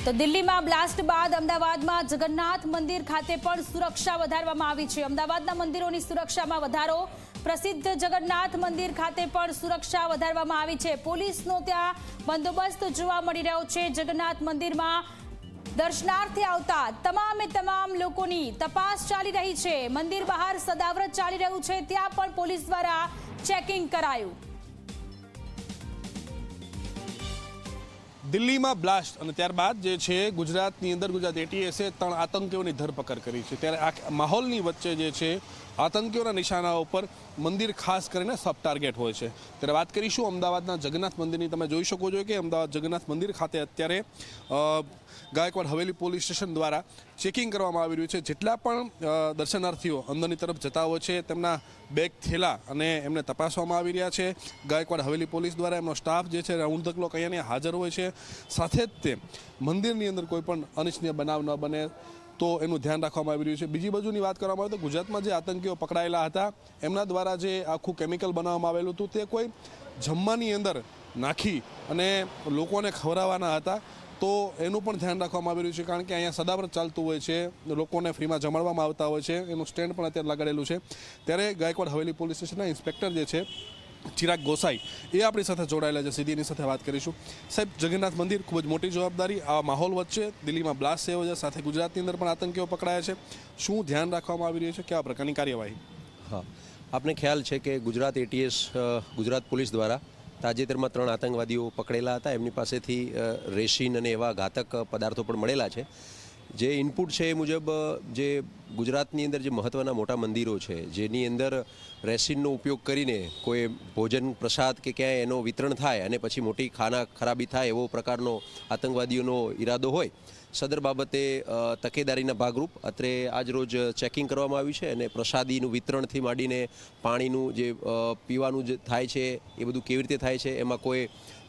તો દિલ્હીમાં બ્લાસ્ટ બાદ અમદાવાદમાં જગન્નાથ મંદિર ખાતે પણ સુરક્ષા વધારવામાં આવી છે। અમદાવાદના મંદિરોની સુરક્ષામાં વધારો। પ્રસિદ્ધ જગન્નાથ મંદિર ખાતે પણ સુરક્ષા વધારવામાં આવી છે। પોલીસનો ત્યાં બંદોબસ્ત જોવા મળી રહ્યો છે। જગન્નાથ મંદિરમાં દર્શનાર્થે આવતા તમામ લોકોની તપાસ ચાલી રહી છે। મંદિર બહાર સદાવ્રત ચાલી રહ્યું છે, ત્યાં પણ પોલીસ દ્વારા ચેકિંગ કરાયું। दिल्ली में ब्लास्ट और त्यारबाद गुजरात अंदर गुजरात एटीएसे 3 आतंकीओं की धरपकड़ करी है। त्यारे आ माहौल वच्चे आतंकीओं निशानाओं पर मंदिर खास कर सब टार्गेट होय छे। त्यारे बात करीशुं अमदावादना जगन्नाथ मंदिर की। तमे जोई शको छो कि अमदावाद जगन्नाथ मंदिर खाते अत्यारे गायकवाड़ हवेली पोलीस स्टेशन द्वारा चेकिंग करवामां आवी रह्युं छे। जेटला पण दर्शनार्थीओ अंदरनी तरफ जता होय छे तेमना बेग थेला अने एमने तपासवामां आवी रह्या छे। गायकवाड़ हवेली पोलीस द्वारा एमनो स्टाफ जे छे राउंड ध क्लॉक अहींया हाजर होय छे। साथे ज ते मंदिरनी अंदर कोई पण अनिच्छनीय बनाव न बने तो एનું ધ્યાન રાખવામાં આવી રહ્યું છે। બીજી બાજુની વાત કરવામાં આવે તો ગુજરાતમાં જે આતંકીઓ પકડાયેલા હતા એમના દ્વારા જે આખું કેમિકલ બનાવવામાં આવેલું હતું તે કોઈ જમવાની અંદર નાખી અને લોકોને ખવડાવવાના હતા, તો એનું પણ ધ્યાન રાખવામાં આવી રહ્યું છે। કારણ કે અહીંયા સદાવ્રત ચાલતું હોય છે, લોકોને ફ્રીમાં જમાડવામાં આવતા હોય છે, એનું સ્ટેન્ડ પણ અત્યારે લગાડેલું છે। ત્યારે ગાયકવાડ હવેલી પોલીસ સ્ટેશનના ઇન્સ્પેક્ટર જે છે चिराग गोसाई ए अपनी साथ जोड़ायेला छे। सीधी एनी साथे बात करीशुं। साहेब, जगन्नाथ मंदिर खूब ज मोटी जवाबदारी, आ माहौल वच्चे दिल्ली में ब्लास्ट थयो छे, साथे गुजरातनी अंदर पण आतंकीओ पकड़ाया छे, शुं ध्यान राखवामां आवी रह्युं छे, केवा प्रकारनी कार्यवाही? हाँ, आपने ख्याल है कि गुजरात एटीएस गुजरात पुलिस द्वारा ताजेतरमां 3 आतंकवादीओ पकड़ेला हता। एमनी पासेथी रेसिन अने एवा घातक पदार्थों पण मळेला छे। जे इनपुट है मुजब जे गुजरातनी अंदर जे महत्वना मोटा मंदिरों है जेनी अंदर रेसिननो उपयोग करीने कोई भोजन प्रसाद के क्या एनो वितरण थाय अने पछी मोटी खाना खराबी थाय एवो प्रकारनो आतंकवादीओनो इरादो होय। सदर बाबते तकेदारीना भागरूप अत्रे आज रोज चेकिंग करवामां आव्युं छे अने प्रसादीनुं वितरणथी मांडीने पाणीनुं जे पीवानुं जे थाय छे ए बधुं केवी रीते थाय छे एमां कोई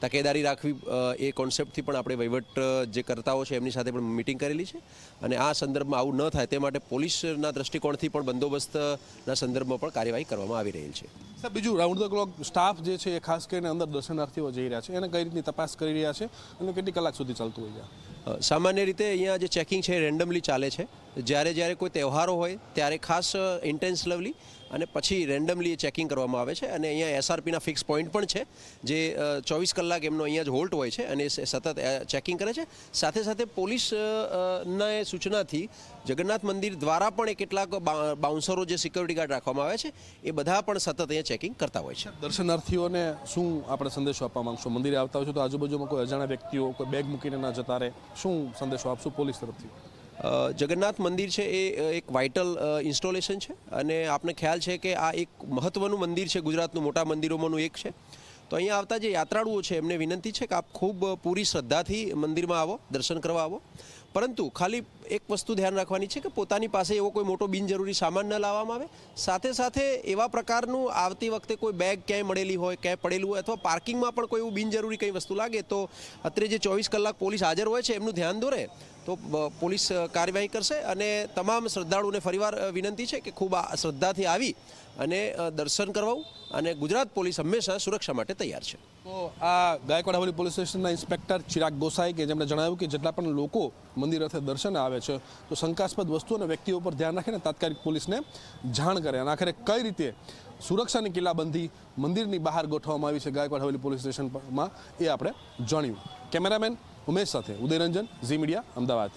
तकेदारी राखवी ए कॉन्सेप्टथी पण आपणे वहीवट जे कर्ताओ छे एमनी साथे पण मीटिंग करेली छे अने आ संदर्भमां आवुं न थाय ते माटे पोलीसना दृष्टिकोणथी पण बंदोबस्तना संदर्भमां पण कार्यवाही करवामां आवी रही छे। साहब, बीजू राउंड ध क्लॉक स्टाफ जे छे खास करीने अंदर दर्शनार्थीओ जई रह्या छे एने कई रीतनी तपास करी रह्या छे अने केटली कलाक सुधी चालतुं होय छे? सामान्य रीते अहींया जे चेकिंग है रेन्डमली चाले छे। ज्यारे ज्यारे कोई तहेवारो होय त्यारे खास इंटेन्शनली અને પછી રેન્ડમલી ચેકિંગ કરવામાં આવે છે અને અહીંયા એસઆરપીના ફિક્સ પોઈન્ટ પણ છે જે 24 કલાક એમનો અહીંયા જ હોલ્ટ હોય છે અને સતત ચેકિંગ કરે છે। સાથે સાથે પોલીસના સૂચનાથી જગન્નાથ મંદિર દ્વારા પણ કેટલાક બાઉન્સરો જે સિક્યોરિટી ગાર્ડ રાખવામાં આવે છે એ બધા પણ સતત અહીંયા ચેકિંગ કરતા હોય છે। દર્શનાર્થીઓને શું આપણે સંદેશો આપવા માંગશો? મંદિરે આવતા હોય તો આજુબાજુમાં કોઈ અજાણ્યા વ્યક્તિઓ કોઈ બેગ મૂકીને ના જતા રહે, શું સંદેશો આપશો પોલીસ તરફથી? जगन्नाथ मंदिर है एक वाइटल इंस्टॉलेशन है અને आपने ख्याल है कि आ एक महत्वનું मंदिर है, गुजरातનું मोटा मंदिरोमांનું एक है। तो अहीं आवता जे यात्राळुओ है एमने विनंती है कि आप खूब पूरी श्रद्धाथी मंदिर में आवो, दर्शन करवा आवो, परंतु खाली एक वस्तु ध्यान रखवानी है कि पोतानी पासे एवो कोई मोटो बिनजरूरी सामान न लाववामां आवे। साथे साथे एवा प्रकारનું आवती वखते कोई बेग क्यांय मळेली होय, क्यांय पड़ेલું હોય अथवा पार्किंगमां पण कोई बिनजरूरी कई वस्तु लागे तो अत्रे जे 24 कलाक पोलीस हाजर होय छे एमनुं ध्यान दोरे तो पोलीस कार्यवाही करशे। अने तमाम श्रद्धाळुओने फरीवार विनंती है कि खूब श्रद्धाथी आवी अने दर्शन करवावुं अने गुजरात पोलीस हमेशा सुरक्षा माटे तैयार है। तो आ गायकवाड़ हवेली पोलीस स्टेशनना इंस्पेक्टर चिराग गोसाई के जेमणे जणाव्युं कि जेटला पण लोको मंदिर अर्थે दर्शन आवे छे तो शंकास्पद वस्तु अने व्यक्तिओ पर ध्यान राखीने तात्कालिक पोलीसने जाण करे अने आखरे कई रीते सुरक्षानी किल्लाबंधी मंदिरनी बहार गोठववामां आवी छे गायकवाड़ हवेली पोलीस स्टेशनमां ए आपणे जाण्युं। केमेरामेन उमेश साथे उदय रंजन, झी मीडिया, अमदावाद।